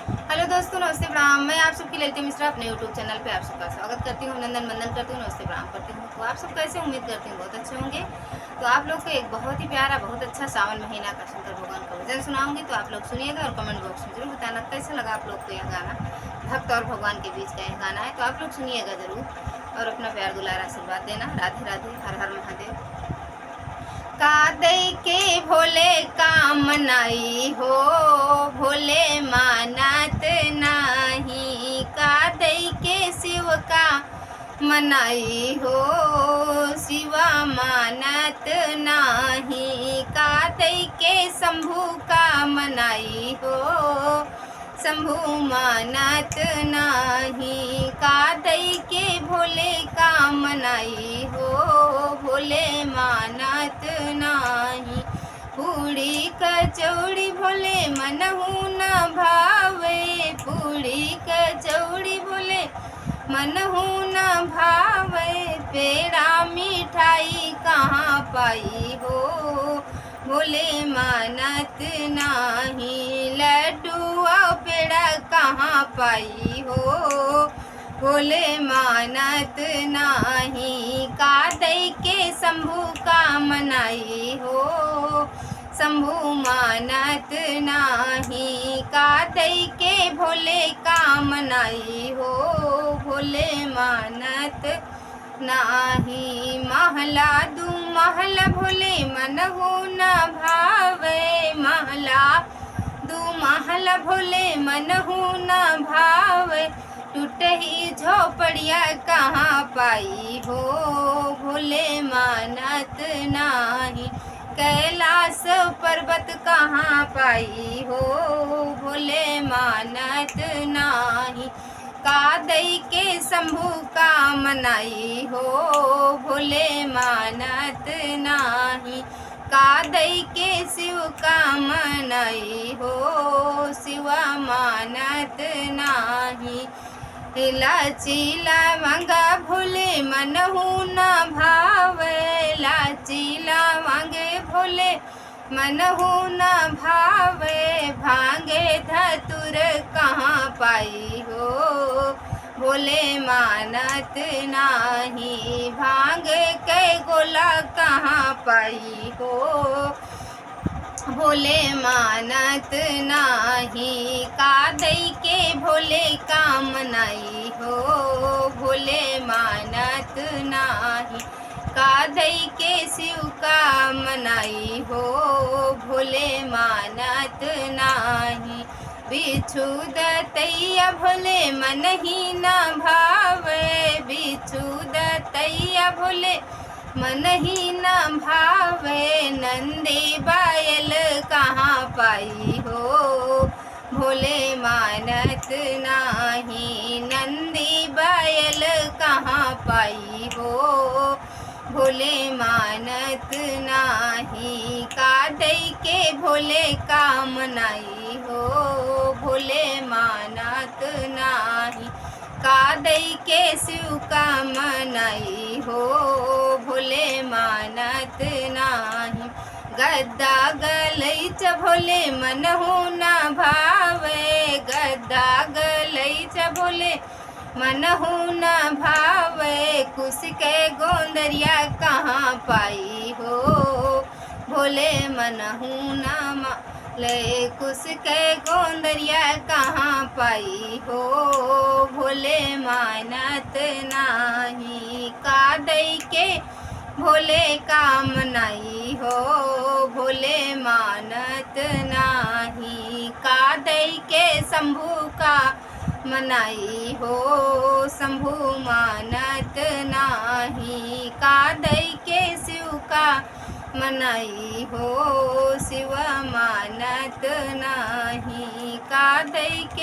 Hello दोस्तों, नमस्ते प्रणाम। मैं आप सबकी ललिता मिश्रा अपने यूट्यूब चैनल पे आप सबका स्वागत करती हूँ, अभिनंदन वंदन करती हूँ, नमस्ते प्रणाम करती हूँ। तो आप सब कैसे, उम्मीद करती हूँ बहुत अच्छे होंगे। तो आप लोग को एक बहुत ही प्यारा, बहुत अच्छा सावन महीना का शंकर भगवान का भजन सुनाऊंगी, तो आप लोग सुनिएगा और कमेंट बॉक्स में जरूर बताना कैसा लगा आप लोग को यह गाना। भक्त और भगवान के बीच का यह गाना है, तो आप लोग सुनिएगा जरूर और अपना प्यार दुलार आशीर्वाद देना। राधे राधे, हर हर महादेव। कादई के भोले काम नाई हो, भोले मानत नाही। कादई के शिव का मनाई हो, शिवा मानत नाही। कादई के शंभू का मनाई हो, शंभू मानत नाही। कादई के भोले का मनाई हो, भोले मानत नाही। पूड़ी कचौड़ी भोले मनहु न भावे, पूड़ी कचौड़ी भोले मनहु न भावे। पेड़ा मिठाई कहाँ पाई हो, भोले मानत नाही। लड्डू और पेड़ा कहाँ पाई हो, भोले मानत नाही। कादई के शंभू का मनाई हो, शंभू मानत नाही। कादई के भोले का मनाई हो, भोले मानत नाही। महला दू महला भोले मनहु न भावे, महला दू महला भोले मनहु न भावे। टूटही झोपड़िया कहाँ पाई हो, भोले मानत नाही। कैलाश पर्वत कहाँ पाई हो, भोले मानत नाही। कादई के शंभू का मनाई हो, भोले मानत नाही। कादई के शिव का मनाई हो, शिवा मानत नाही। लाची लवंगा भोले मनहु न भावे, लाची लवंगे भोले मनहु न भावे। भांगे धतुर कहाँ पाई हो, भोले मानत नाही। भांग के गोला कहाँ पाई हो, भोले मानत नाही। कादई के भोले का मनाई हो, भोले मानत नाही। कादई के शिव का मनाई हो, भोले मानत नाही। बिच्छू दतैया भोले मनहि न भावे, बिच्छू दतैया भोले मनहि न भावे। नंदी बायल कहाँ पाई हो, भोले मानत नाही। नंदी बायल कहाँ पाई हो, भोले मानत नाही। कादई के भोले का मनाई हो, भोले मानत नाही। कादई के शिव का मनाई हो, भोले मानत नाही। गद्दा गलैच भोले मनहु न भावे, गद्दा गलैच भोले मनहु न भावे। कुश के गोंदरिया कहाँ पाई हो, भोले मनहु न ले। कुश के गोंदरिया कहाँ पाई हो, भोले मानत नाही। कादई के भोले का मनाई हो, भोले मानत नाही। कादई के शंभू का मनाई हो, शंभू मानत नाही। कादई के शिव का मनाई हो, शिव मानत नाही। कादई के